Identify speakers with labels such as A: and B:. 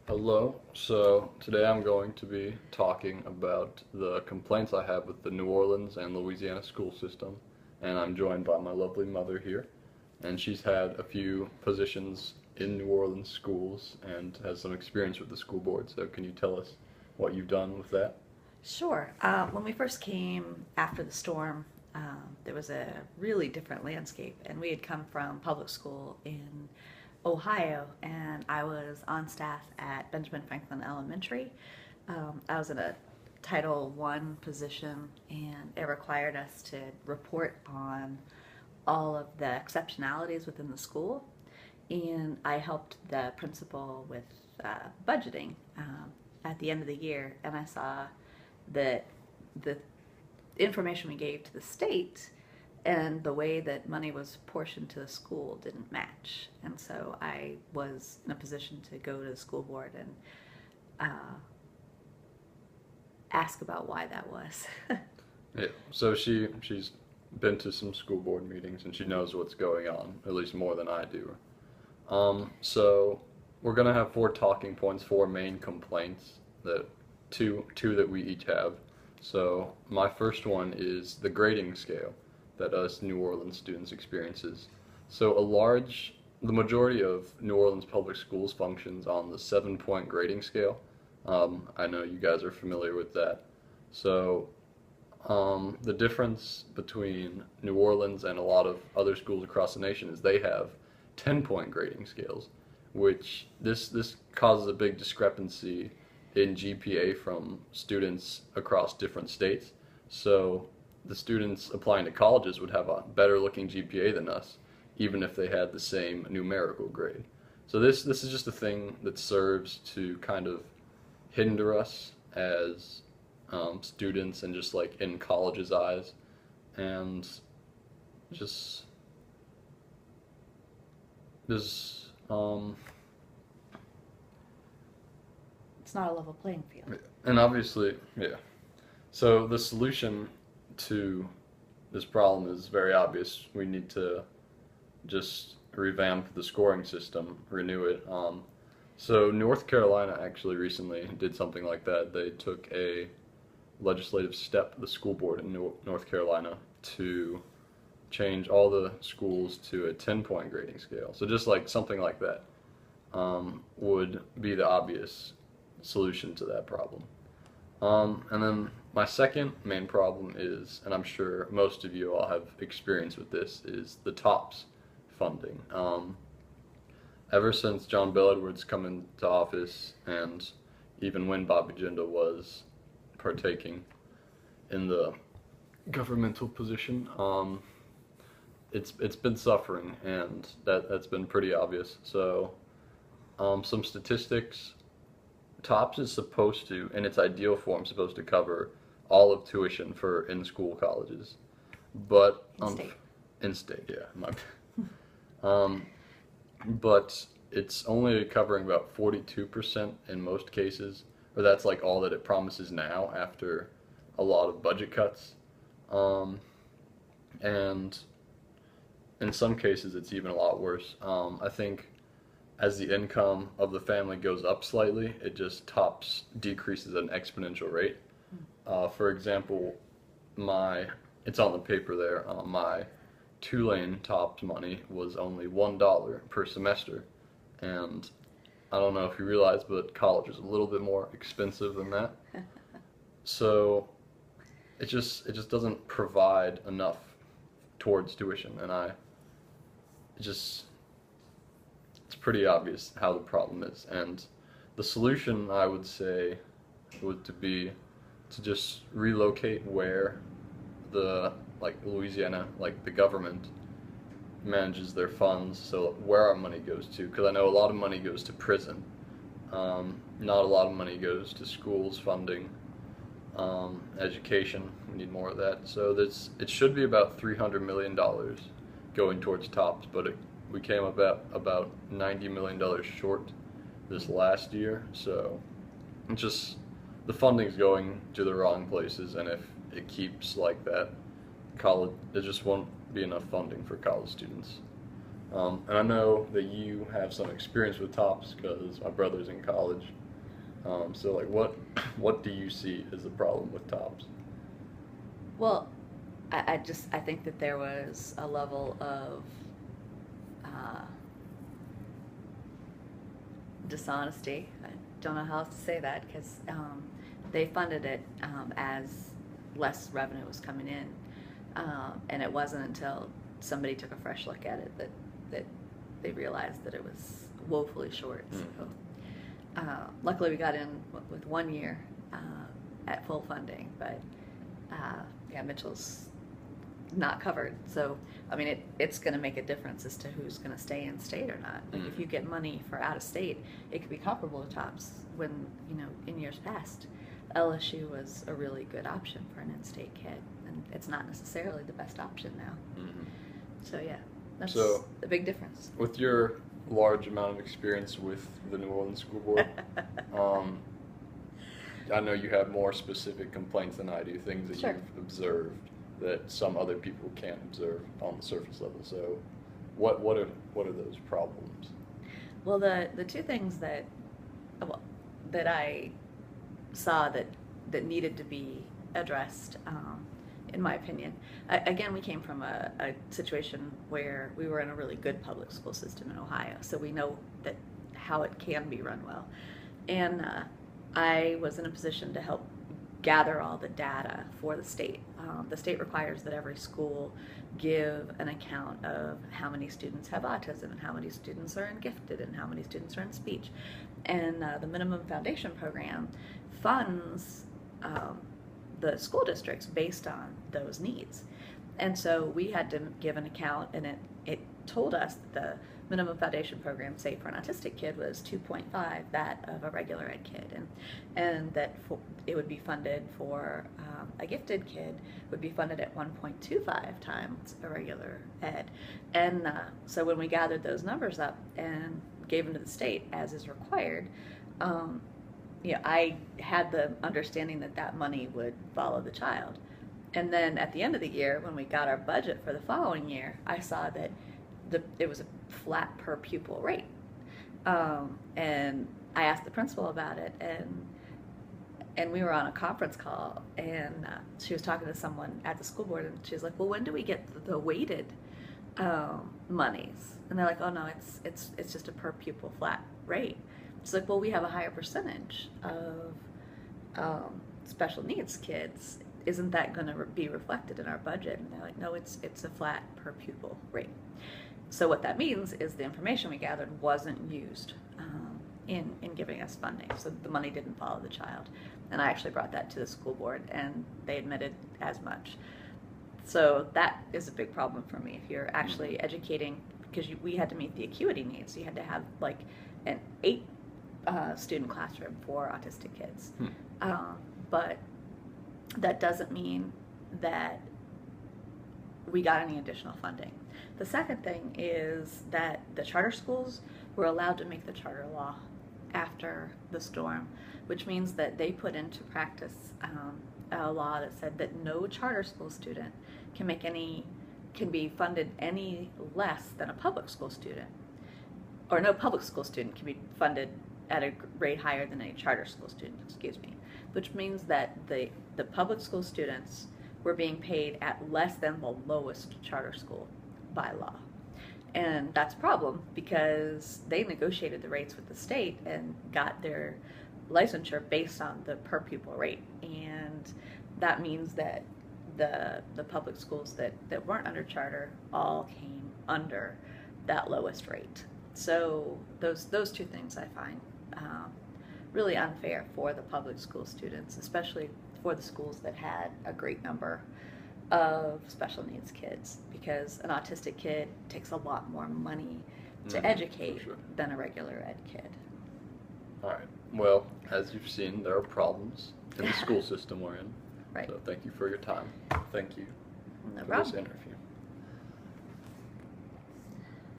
A: Hello. So today I'm going to be talking about the complaints I have with the New Orleans and Louisiana school system, and I'm joined by my lovely mother here, and she's had a few positions in New Orleans schools and has some experience with the school board. So can you tell us what you've done with that?
B: Sure. When we first came after the storm, there was a really different landscape, and we had come from public school in Ohio, and I was on staff at Benjamin Franklin Elementary. I was in a Title I position, and it required us to report on all of the exceptionalities within the school, and I helped the principal with budgeting at the end of the year, and I saw that the information we gave to the state and the way that money was portioned to the school didn't match. And so I was in a position to go to the school board and ask about why that was.
A: Yeah. So she's been to some school board meetings and she knows what's going on, at least more than I do. So we're gonna have four talking points, four main complaints that two that we each have. So my first one is the grading scale that us New Orleans students experiences. So the majority of New Orleans public schools functions on the 7-point grading scale. I know you guys are familiar with that. So the difference between New Orleans and a lot of other schools across the nation is they have 10-point grading scales, which this causes a big discrepancy in GPA from students across different states. So the students applying to colleges would have a better looking GPA than us, even if they had the same numerical grade. So this is just a thing that serves to kind of hinder us as students and just like in college's eyes, and just this
B: It's not a level playing field.
A: and obviously, yeah. So the solution to this problem is very obvious. We need to just revamp the scoring system, renew it. So North Carolina actually recently did something like that. They took a legislative step, the school board in North Carolina, to change all the schools to a 10-point grading scale. So just like something like that would be the obvious solution to that problem. And then my second main problem is, and I'm sure most of you all have experience with this, is the TOPS funding. Ever since John Bel Edwards come into office, and even when Bobby Jindal was partaking in the governmental position, it's been suffering, and that's been pretty obvious. So, some statistics. TOPS is supposed to, in its ideal form, supposed to cover all of tuition for in-school colleges, but
B: In-state.
A: in-state, yeah, but it's only covering about 42% in most cases, or that's like all that it promises now after a lot of budget cuts, and in some cases it's even a lot worse. I think as the income of the family goes up slightly, it just TOPS decreases at an exponential rate. For example, it's on the paper there, my Tulane TOPS money was only $1 per semester. And I don't know if you realize, but college is a little bit more expensive than that. So it just doesn't provide enough towards tuition, and it just it's pretty obvious how the problem is. And the solution, I would say, would to be to just relocate where the like Louisiana, like the government manages their funds, so where our money goes to. Because I know a lot of money goes to prison. Not a lot of money goes to schools funding, education. We need more of that. So it should be about $300 million going towards TOPS, but we came about $90 million short this last year. So it's just the funding's going to the wrong places, and if it keeps like that, college there just won't be enough funding for college students. And I know that you have some experience with TOPS because my brother's in college. So like, what do you see as the problem with TOPS?
B: Well, I think that there was a level of uh, dishonesty. I don't know how else to say that because they funded it as less revenue was coming in, and it wasn't until somebody took a fresh look at it that they realized that it was woefully short.
A: Mm.
B: So luckily we got in with 1 year at full funding, but yeah, Mitchell's not covered. So I mean, it's going to make a difference as to who's going to stay in state or not. Like if you get money for out of state, it could be comparable to TOPS. When in years past, LSU was a really good option for an in-state kid, and it's not necessarily the best option now.
A: Mm-hmm.
B: So yeah, that's
A: So,
B: a big difference.
A: with your large amount of experience with the New Orleans School Board, I know you have more specific complaints than I do, things that
B: Sure.
A: you've observed that some other people can't observe on the surface level. So, what are those problems?
B: Well, the two things that I saw that needed to be addressed, in my opinion. Again, we came from a situation where we were in a really good public school system in Ohio, so we know that how it can be run well. And I was in a position to help gather all the data for the state. The state requires that every school give an account of how many students have autism and how many students are in gifted and how many students are in speech. And the minimum foundation program funds the school districts based on those needs. And so we had to give an account, and it told us that the minimum foundation program, say for an autistic kid, was 2.5 that of a regular ed kid, and that it would be funded for a gifted kid would be funded at 1.25 times a regular ed. And so when we gathered those numbers up and gave them to the state as is required, I had the understanding that that money would follow the child. And then at the end of the year, when we got our budget for the following year, I saw that it was a flat per pupil rate. And I asked the principal about it, and we were on a conference call, and she was talking to someone at the school board, and she was like, well, when do we get the weighted monies? And they're like, oh no, it's just a per pupil flat rate. It's like, well, we have a higher percentage of special needs kids. Isn't that going to be reflected in our budget? And they're like, no, it's a flat per pupil rate. So what that means is the information we gathered wasn't used in giving us funding. So the money didn't follow the child. And I actually brought that to the school board, and they admitted as much. So that is a big problem for me. If you're actually educating, because we had to meet the acuity needs. You had to have like an 8 student classroom for autistic kids. But that doesn't mean that we got any additional funding. The second thing is that the charter schools were allowed to make the charter law after the storm, which means that they put into practice a law that said that no charter school student can be funded any less than a public school student, or no public school student can be funded at a rate higher than a charter school student, which means that the public school students were being paid at less than the lowest charter school by law. And that's a problem because they negotiated the rates with the state and got their licensure based on the per pupil rate. And that means that the public schools that weren't under charter all came under that lowest rate. So those two things I find really unfair for the public school students, especially for the schools that had a great number of special needs kids, because an autistic kid takes a lot more money to educate than a regular ed kid.
A: All right. Well, as you've seen, there are problems in the school system we're in.
B: Right.
A: So thank you for your time. Thank you
B: No
A: for
B: problem.
A: this interview.